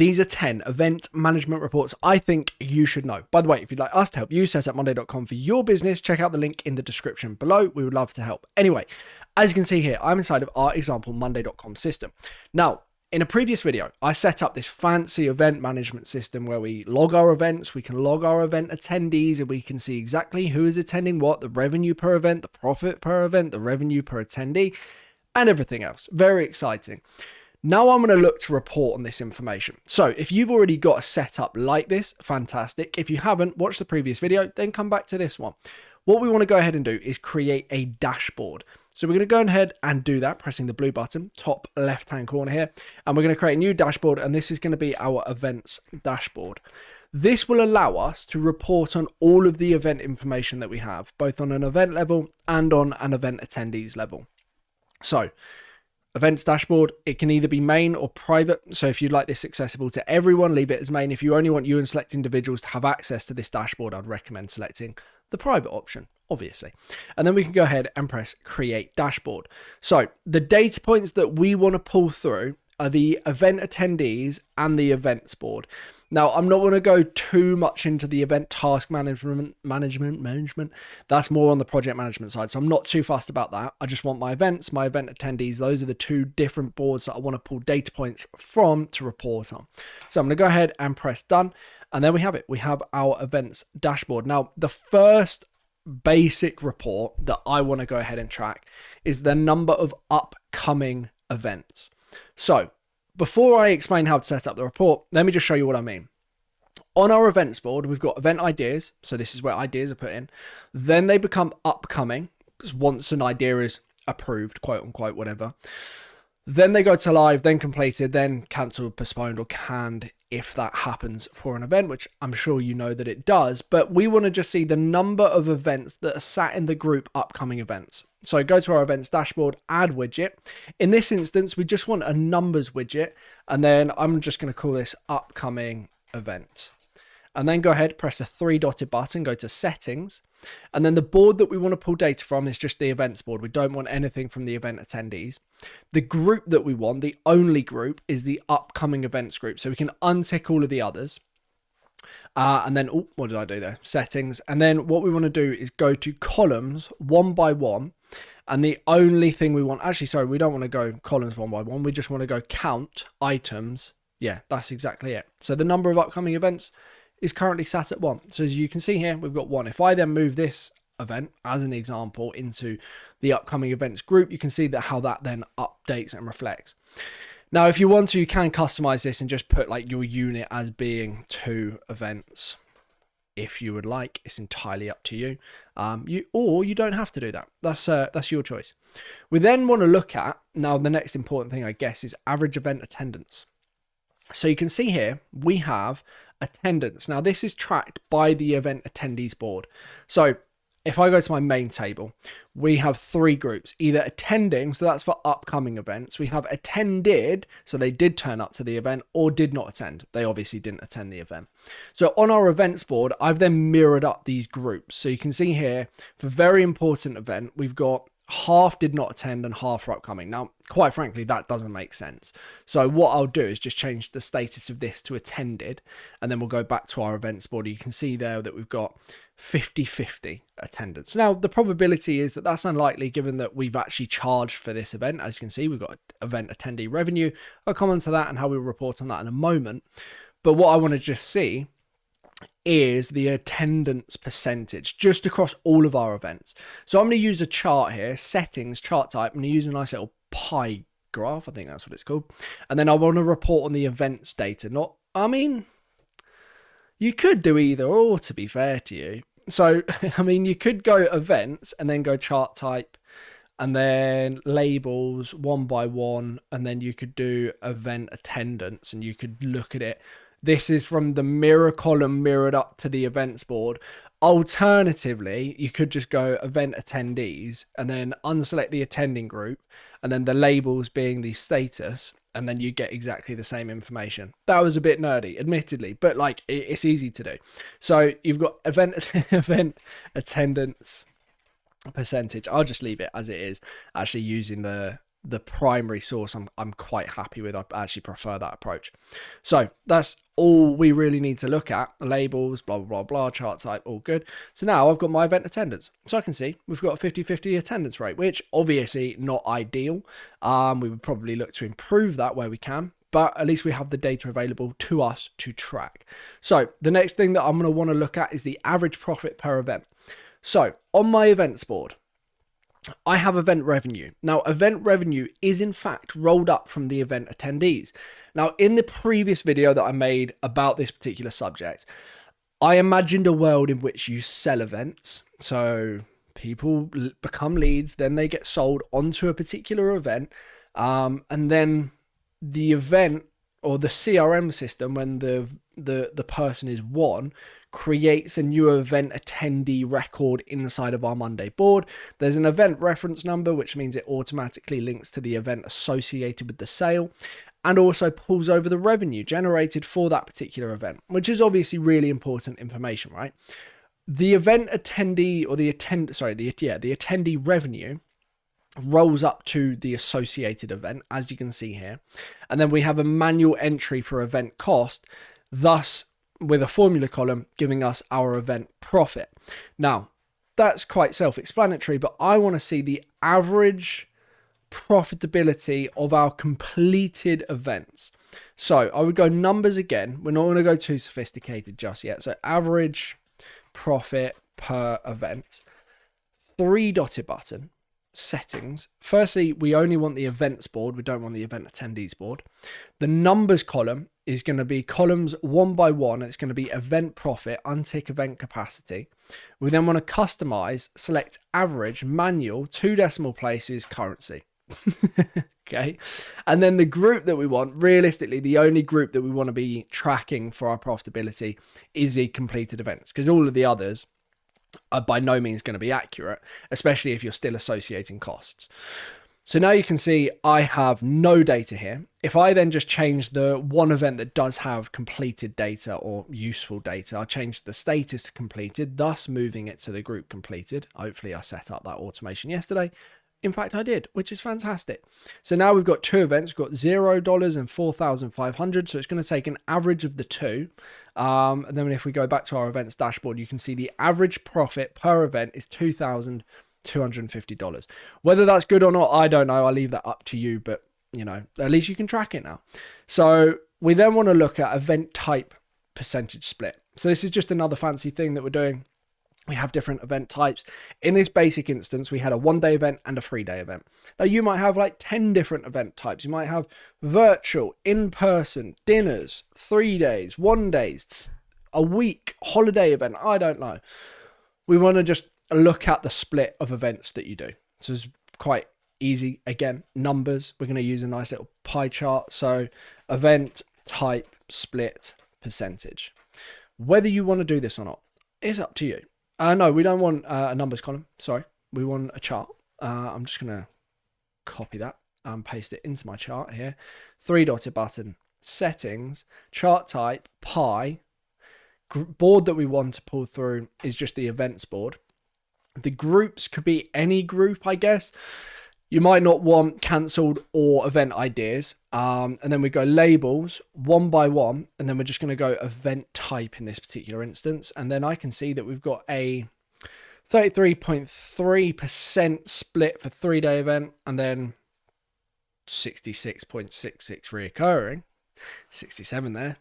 these are 10 event management reports I think you should know. By the way, if you'd like us to help you set up Monday.com for your business, check out the link in the description below. We would love to help. Anyway, as you can see here, I'm inside of our example Monday.com system. Now, in a previous video, I set up this fancy event management system where we log our events, we can log our event attendees, and we can see exactly who is attending what, the revenue per event, the profit per event, the revenue per attendee, and everything else. Very exciting. Now I'm going to look to report on this information. So if you've already got a setup like this, fantastic. If you haven't, watch the previous video, then come back to this one. What we want to go ahead and do is create a dashboard. So we're going to go ahead and do that, pressing the blue button, top left-hand corner here. And we're going to create a new dashboard, and this is going to be our events dashboard. This will allow us to report on all of the event information that we have, both on an event level and on an event attendees level. So events dashboard, it can either be main or private. So if you'd like this accessible to everyone, leave it as main. If you only want you and select individuals to have access to this dashboard, I'd recommend selecting the private option, obviously. And then we can go ahead and press create dashboard. So the data points that we want to pull through are the event attendees and the events board. Now, I'm not going to go too much into the event task management. That's more on the project management side. So I'm not too fussed about that. I just want my events, my event attendees. Those are the two different boards that I want to pull data points from to report on. So I'm going to go ahead and press done. And there we have it. We have our events dashboard. Now, the first basic report that I want to go ahead and track is the number of upcoming events. So before I explain how to set up the report, let me just show you what I mean. On our events board, we've got event ideas. So this is where ideas are put in. Then they become upcoming once an idea is approved, quote unquote, whatever. Then they go to live, then completed, then cancelled, postponed, or canned if that happens for an event, which I'm sure you know that it does. But we want to just see the number of events that are sat in the group upcoming events. So go to our events dashboard, add widget. In this instance, we just want a numbers widget. And then I'm just going to call this upcoming event. And then go ahead, press a three-dotted button, go to settings. And then the board that we want to pull data from is just the events board. We don't want anything from the event attendees. The group that we want, the only group, is the upcoming events group. So we can untick all of the others. And then, what did I do there? Settings. And then what we want to do is go to columns one by one. And the only thing we want, actually, sorry, we don't want to go columns one by one. We just want to go count items. Yeah, that's exactly it. So the number of upcoming events is currently sat at 1. So as you can see here, we've got 1. If I then move this event as an example into the upcoming events group, you can see that how that then updates and reflects. Now, if you want to, you can customize this and just put like your unit as being 2 events. If you would like, it's entirely up to you. Or you don't have to do that. That's your choice. We then want to look at, now the next important thing, I guess, is average event attendance. So you can see here, we have attendance. Now this is tracked by the event attendees board. So if I go to my main table, we have 3 groups, either attending, so that's for upcoming events. We have attended, so they did turn up to the event, or did not attend. They obviously didn't attend the event. So on our events board, I've then mirrored up these groups. So you can see here, for very important event, we've got half did not attend and half are upcoming. Now, quite frankly, that doesn't make sense. So what I'll do is just change the status of this to attended, and then we'll go back to our events board. You can see there that we've got 50-50 attendance. Now, the probability is that that's unlikely given that we've actually charged for this event. As you can see, we've got event attendee revenue. I'll come on to that and how we report on that in a moment. But what I want to just see is the attendance percentage just across all of our events. So I'm going to use a chart here, settings, chart type. I'm going to use a nice little pie graph. I think that's what it's called. And then I want to report on the events data. You could do either or, to be fair to you. So, you could go events and then go chart type and then labels one by one. And then you could do event attendance and you could look at it. This is from the mirror column mirrored up to the events board. Alternatively, you could just go event attendees and then unselect the attending group and then the labels being the status, and then you get exactly the same information. That was a bit nerdy, admittedly, but it's easy to do. So you've got event attendance percentage. I'll just leave it as it is, actually using the the primary source I'm quite happy with. I actually prefer that approach. So that's all we really need to look at. Labels, blah, blah, blah, blah, chart type, all good. So now I've got my event attendance. So I can see we've got a 50-50 attendance rate, which obviously not ideal. We would probably look to improve that where we can, but at least we have the data available to us to track. So the next thing that I'm going to want to look at is the average profit per event. So on my events board, I have event revenue. Now, event revenue is in fact rolled up from the event attendees. Now, in the previous video that I made about this particular subject, I imagined a world in which you sell events. So people become leads, then they get sold onto a particular event. And then the event or the CRM system, when the person is won, creates a new event attendee record inside of our Monday board. There's an event reference number, which means it automatically links to the event associated with the sale, and also pulls over the revenue generated for that particular event, which is obviously really important information, right? The event attendee or the attendee revenue rolls up to the associated event, as you can see here. And then we have a manual entry for event cost, thus with a formula column giving us our event profit. Now, that's quite self-explanatory, but I want to see the average profitability of our completed events. So I would go numbers again. We're not going to go too sophisticated just yet. So average profit per event, 3-dotted button, settings. Firstly, we only want the events board. We don't want the event attendees board. The numbers column is going to be columns one by one. It's going to be event profit, untick event capacity. We then want to customize, select average, manual, 2 decimal places, currency. Okay. And then the group that we want, realistically, the only group that we want to be tracking for our profitability is the completed events, because all of the others are by no means going to be accurate, especially if you're still associating costs. So now you can see I have no data here. If I then just change the one event that does have completed data or useful data, I'll change the status to completed, thus moving it to the group completed. Hopefully I set up that automation yesterday. In fact, I did, which is fantastic. So now we've got 2 events. We've got $0 and 4,500. So it's going to take an average of the 2. And then if we go back to our events dashboard, you can see the average profit per event is $2,250. Whether that's good or not, I don't know. I'll leave that up to you, but you know, at least you can track it now. So we then want to look at event type percentage split. So this is just another fancy thing that we're doing. We have different event types. In this basic instance, we had a 1-day event and a 3-day event. Now you might have like 10 different event types. You might have virtual, in-person, dinners, 3 days, 1 day, a week, holiday event. I don't know. We want to just look at the split of events that you do. So it's quite easy. Again, numbers. We're going to use a nice little pie chart. So event type split percentage. Whether you want to do this or not, it's up to you. No, we don't want a numbers column. Sorry, we want a chart. I'm just going to copy that and paste it into my chart here. 3-dotted button, settings, chart type, pie. Board that we want to pull through is just the events board. The groups could be any group, I guess. You might not want cancelled or event ideas. And then we go labels 1 by 1. And then we're just going to go event type in this particular instance. And then I can see that we've got a 33.3% split for 3-day event. And then 66.66 reoccurring. 67 there.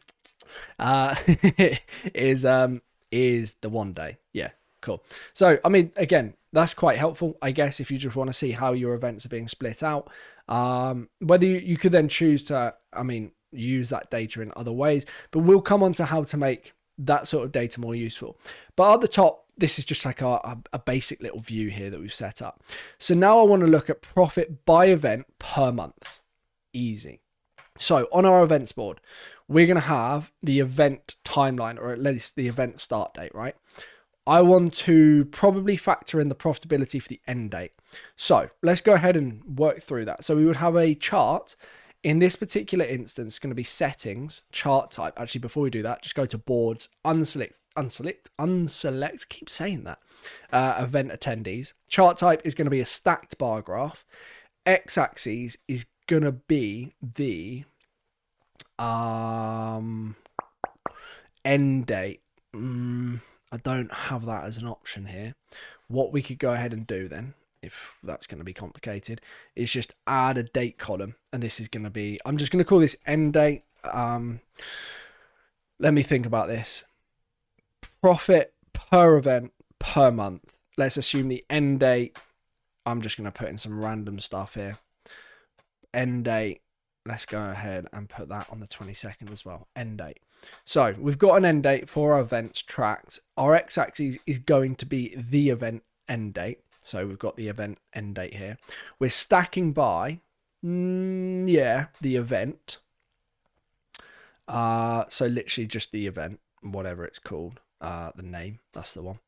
Is the 1 day. Yeah, cool. So, I mean, again, that's quite helpful, I guess, if you just want to see how your events are being split out. Whether you could then choose to, use that data in other ways, but we'll come on to how to make that sort of data more useful. But at the top, this is just like a basic little view here that we've set up. So now I want to look at profit by event per month. Easy. So on our events board, we're going to have the event timeline, or at least the event start date, right? I want to probably factor in the profitability for the end date. So let's go ahead and work through that. So we would have a chart. In this particular instance, it's going to be settings, chart type. Actually, before we do that, just go to boards, unselect, keep saying that, event attendees. Chart type is going to be a stacked bar graph. x-axis is going to be the end date. I don't have that as an option here. What we could go ahead and do then, if that's going to be complicated, is just add a date column. And this is going to be, I'm just going to call this end date. Let me think about this. Profit per event per month. Let's assume the end date. I'm just going to put in some random stuff here. End date. Let's go ahead and put that on the 22nd as well. End date. So we've got an end date for our events tracked. Our x-axis is going to be the event end date. So we've got the event end date here. We're stacking by, the event. So literally just the event, whatever it's called, the name, that's the one.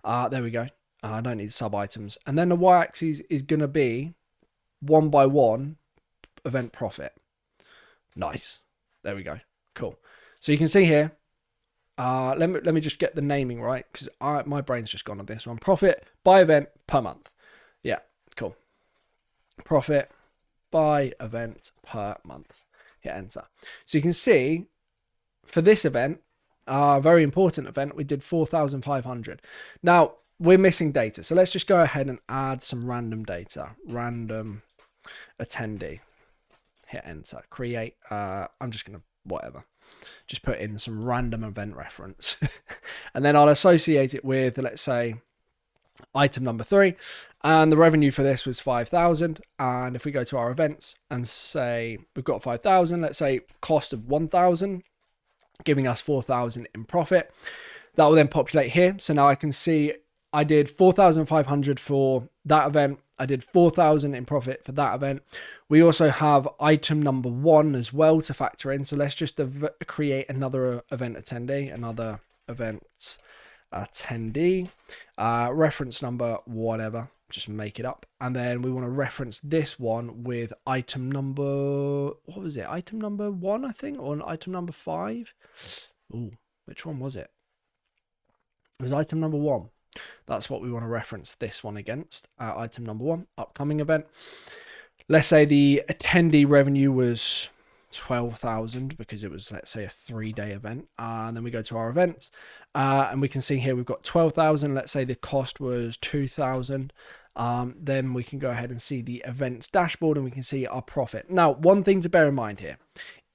There we go. I don't need sub items. And then the y-axis is going to be 1 by 1 event profit. Nice. There we go. Cool. So you can see here, let me just get the naming right, because my brain's just gone on this one. Profit by event per month. Yeah, cool. Profit by event per month. Hit enter. So you can see for this event, very important event, we did 4,500. Now we're missing data. So let's just go ahead and add some random data. Random attendee. Hit enter. Create. I'm just going to, whatever. Just put in some random event reference. And then I'll associate it with, let's say, item number 3. And the revenue for this was 5,000. And if we go to our events and say we've got 5,000, let's say cost of 1,000, giving us 4,000 in profit. That will then populate here. So now I can see I did 4,500 for that event. I did 4,000 in profit for that event. We also have item number 1 as well to factor in. So let's just create another event attendee, reference number, whatever, just make it up. And then we want to reference this one with item number, what was it? Item number 1, I think, or item number 5. Ooh, which one was it? It was item number 1. That's what we want to reference this one against. Item number 1, upcoming event. Let's say the attendee revenue was 12,000 because it was, let's say, a 3-day event. And then we go to our events and we can see here we've got 12,000. Let's say the cost was 2,000. Then we can go ahead and see the events dashboard and we can see our profit. Now, one thing to bear in mind here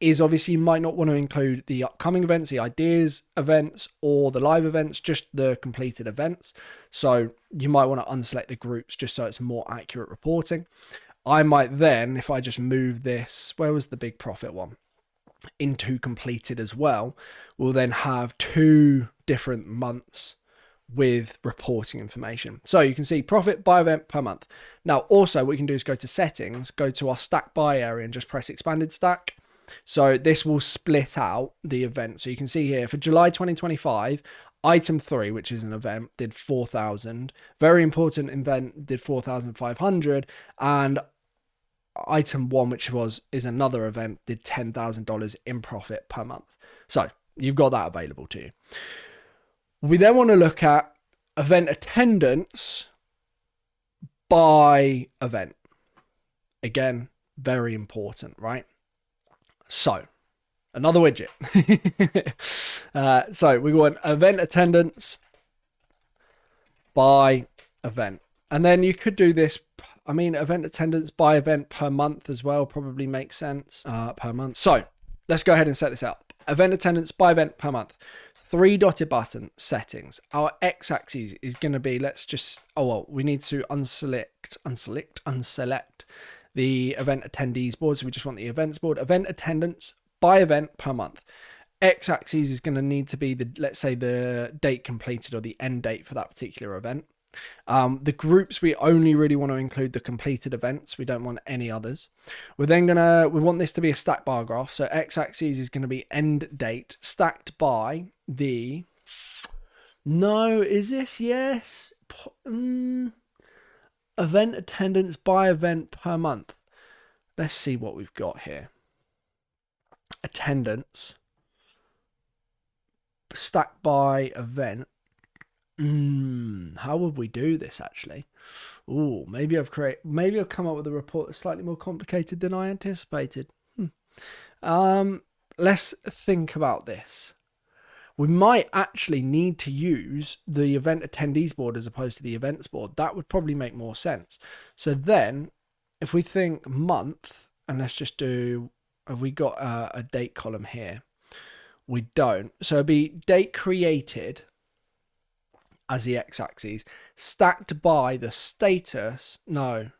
is obviously you might not want to include the upcoming events, the ideas events, or the live events, just the completed events. So you might want to unselect the groups just so it's more accurate reporting. I might then, if I just move this, where was the big profit one? Into completed as well, we'll then have 2 different months with reporting information. So you can see profit by event per month. Now, also what you can do is go to settings, go to our stack by area and just press expanded stack. So this will split out the event. So you can see here for July 2025, item 3, which is an event, did 4,000. Very important event, did 4,500. And item 1, which is another event, did $10,000 in profit per month. So you've got that available to you. We then want to look at event attendance by event. Again, very important, right? So, another widget. So we want event attendance by event. And then you could do this, I mean, event attendance by event per month as well probably makes sense per month. So, let's go ahead and set this up. Event attendance by event per month. 3 dotted button, settings. Our x-axis is going to be, we need to unselect the event attendees board. So we just want the events board. Event attendance by event per month. X-axis is going to need to be let's say the date completed or the end date for that particular event. The groups, we only really want to include the completed events. We don't want any others. We want this to be a stack bar graph. So x-axis is going to be end date stacked by the, yes. Event attendance by event per month. Let's see what we've got here. Attendance stacked by event. How would we do this actually? Oh, maybe I've come up with a report that's slightly more complicated than I anticipated. Let's think about this. We might actually need to use the event attendees board as opposed to the events board. That would probably make more sense. So then if we think month, and let's just do, have we got a date column here? We don't. So it'd be date created as the x-axis, stacked by the status. No.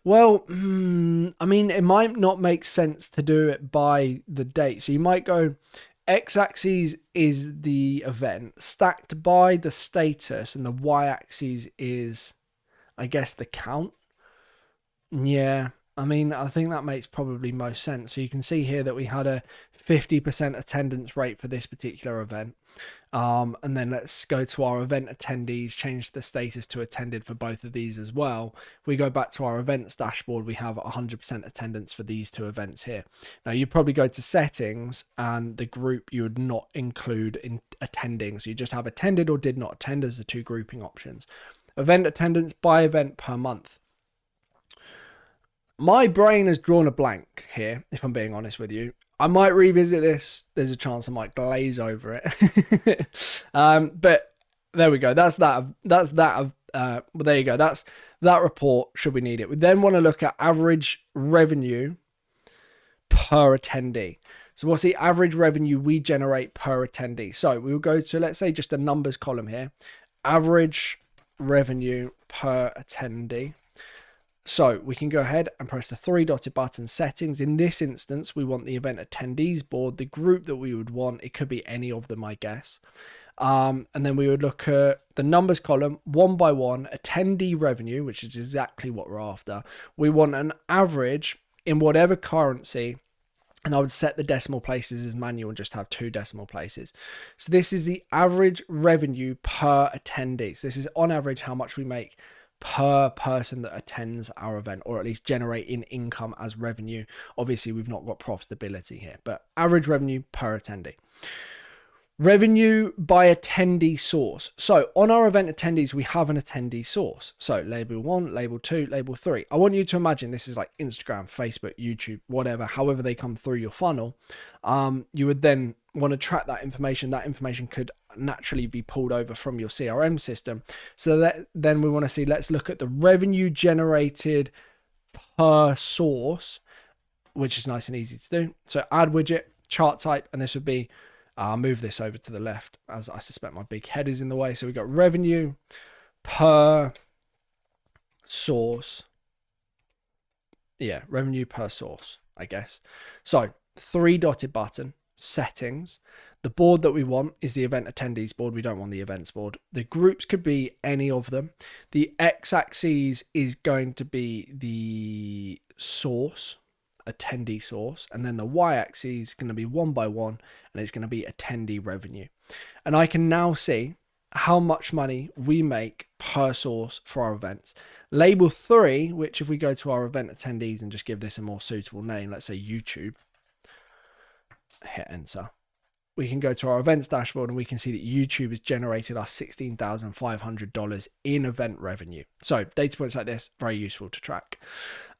Well, I mean, it might not make sense to do it by the date. So you might go x-axis is the event stacked by the status, and the y-axis is, I guess, the count. Yeah. I mean, I think that makes probably most sense. So you can see here that we had a 50% attendance rate for this particular event. And then let's go to our event attendees, change the status to attended for both of these as well. If we go back to our events dashboard, we have 100% attendance for these two events here. Now you probably go to settings, and the group you would not include in attending. So you just have attended or did not attend as the two grouping options. Event attendance by event per month. My brain has drawn a blank here, if I'm being honest with you. I might revisit this. There's a chance I might glaze over it. But there we go. Well, there you go. That's that report, should we need it. We then want to look at average revenue per attendee. So what's the average revenue we generate per attendee? So we will go to, let's say, just a numbers column here. Average revenue per attendee. So we can go ahead and press the three dotted button, settings. In this instance, we want the event attendees board, the group that we would want. It could be any of them, I guess. And then we would look at the numbers column, one by one, attendee revenue, which is exactly what we're after. We want an average in whatever currency, and I would set the decimal places as manual and just have 2 decimal places. So this is the average revenue per attendee. So this is on average how much we make per person that attends our event, or at least generate in income as revenue. Obviously, we've not got profitability here, but average revenue per attendee. Revenue by attendee source. So on our event attendees, we have an attendee source. So label 1, label 2, label 3. I want you to imagine this is like Instagram, Facebook, YouTube, whatever, however they come through your funnel. You would then want to track that information. That information could naturally be pulled over from your CRM system. So that then we want to see, let's look at the revenue generated per source, which is nice and easy to do. So add widget, chart type, and this would be, I'll move this over to the left as I suspect my big head is in the way. So we've got revenue per source. Yeah, revenue per source, I guess. So 3 dotted button, settings. The board that we want is the event attendees board. We don't want the events board. The groups could be any of them. The x-axis is going to be the source, attendee source, and then the y-axis is going to be one by one, and it's going to be attendee revenue. And I can now see how much money we make per source for our events. Label 3, which if we go to our event attendees and just give this a more suitable name, let's say YouTube, hit enter, we can go to our events dashboard and we can see that YouTube has generated us $16,500 in event revenue. So data points like this, very useful to track.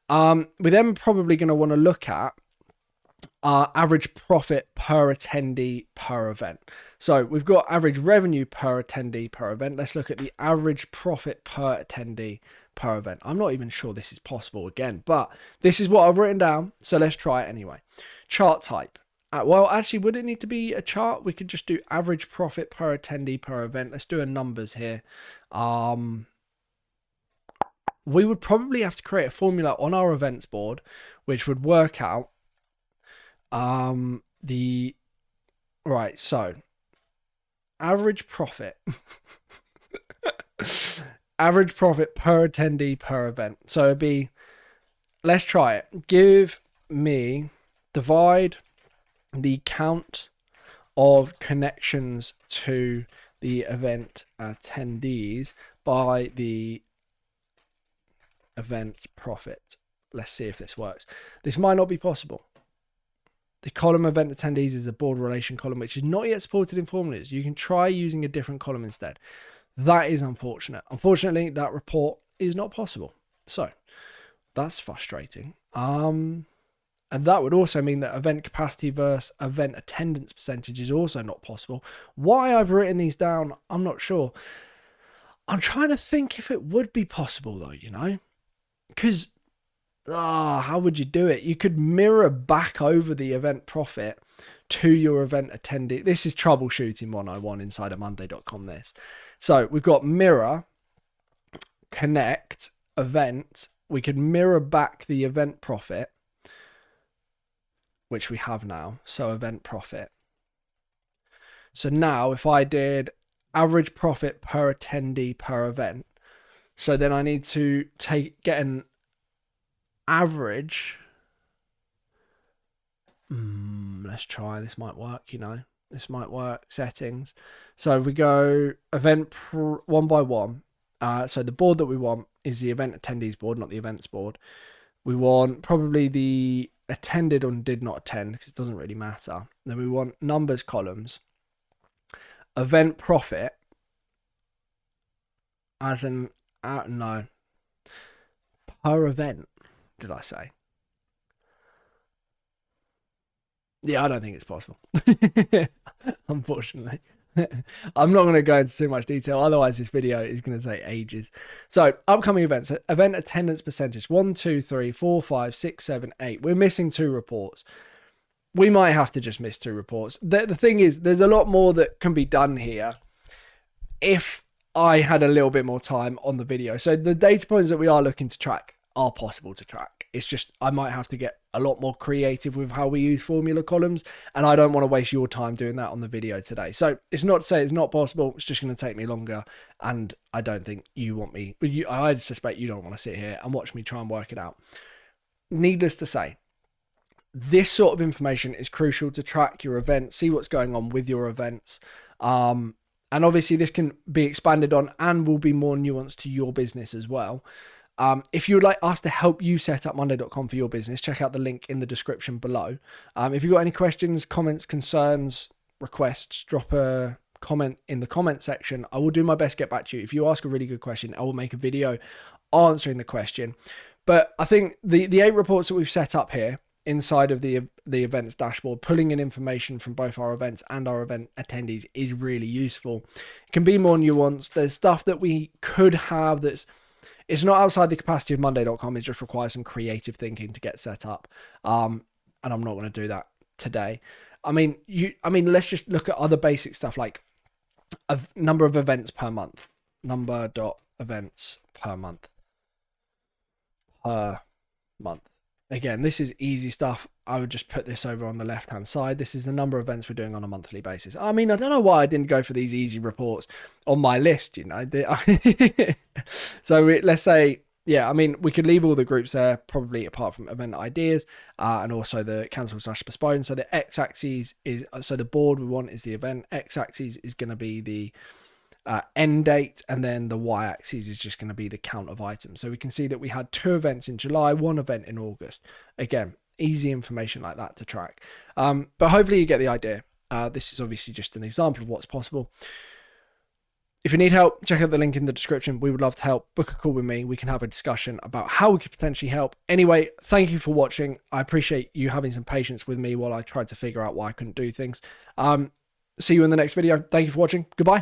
We're then probably going to want to look at our average profit per attendee per event. So we've got average revenue per attendee per event. Let's look at the average profit per attendee per event. I'm not even sure this is possible again, but this is what I've written down. So let's try it anyway. Chart type. Well, actually, would it need to be a chart? We could just do average profit per attendee per event. Let's do a numbers here. We would probably have to create a formula on our events board, which would work out so average profit, average profit per attendee per event. So it'd be, let's try it. Divide the count of connections to the event attendees by the event profit. Let's see if this works. This might not be possible. The column event attendees is a board relation column, which is not yet supported in formulas. You can try using a different column instead. That is unfortunate. Unfortunately, that report is not possible. So that's frustrating. And that would also mean that event capacity versus event attendance percentage is also not possible. Why I've written these down, I'm not sure. I'm trying to think if it would be possible though, you know, because how would you do it? You could mirror back over the event profit to your event attendee. This is troubleshooting 101 inside of Monday.com. This. So we've got mirror, connect, event. We could mirror back the event profit, which we have now. So event profit. So now if I did average profit per attendee per event, so then I need to get an average. Let's try. This might work, you know. This might work. Settings. So we go event one by one. So the board that we want is the event attendees board, not the events board. We want probably the attended or did not attend because it doesn't really matter. Then we want numbers columns. Event profit as an no per event. Did I say? Yeah, I don't think it's possible. Unfortunately. I'm not going to go into too much detail, otherwise this video is going to take ages. So upcoming events, event attendance percentage 1, 2, 3, 4, 5, 6, 7, 8. We're missing 2 reports. We might have to just miss 2 reports. The thing is, there's a lot more that can be done here if I had a little bit more time on the video. So the data points that we are looking to track are possible to track. It's just I might have to get a lot more creative with how we use formula columns, and I don't want to waste your time doing that on the video today. So it's not to say it's not possible, it's just going to take me longer, and I don't think you want me, I suspect you don't want to sit here and watch me try and work it out. Needless to say, this sort of information is crucial to track your event, see what's going on with your events. And obviously this can be expanded on and will be more nuanced to your business as well. If you would like us to help you set up Monday.com for your business, check out the link in the description below. If you've got any questions, comments, concerns, requests, drop a comment in the comment section. I will do my best to get back to you. If you ask a really good question, I will make a video answering the question. But I think the 8 reports that we've set up here inside of the events dashboard, pulling in information from both our events and our event attendees is really useful. It can be more nuanced. There's stuff that we could have it's not outside the capacity of Monday.com. It just requires some creative thinking to get set up. And I'm not going to do that today. I mean, let's just look at other basic stuff like a number of events per month. Number.events per month. Again, this is easy stuff. I would just put this over on the left-hand side. This is the number of events we're doing on a monthly basis. I mean, I don't know why I didn't go for these easy reports on my list, you know. So let's say, yeah, I mean, we could leave all the groups there, probably apart from event ideas and also the cancel/postpone. So the x-axis is, so the board we want is the event. X-axis is going to be the end date, and then the y-axis is just going to be the count of items. So we can see that we had 2 events in July, 1 event in August. Again, easy information like that to track. But hopefully you get the idea. This is obviously just an example of what's possible. If you need help, check out the link in the description. We would love to help. Book a call with me. We can have a discussion about how we could potentially help. Anyway, thank you for watching. I appreciate you having some patience with me while I tried to figure out why I couldn't do things. See you in the next video. Thank you for watching. Goodbye.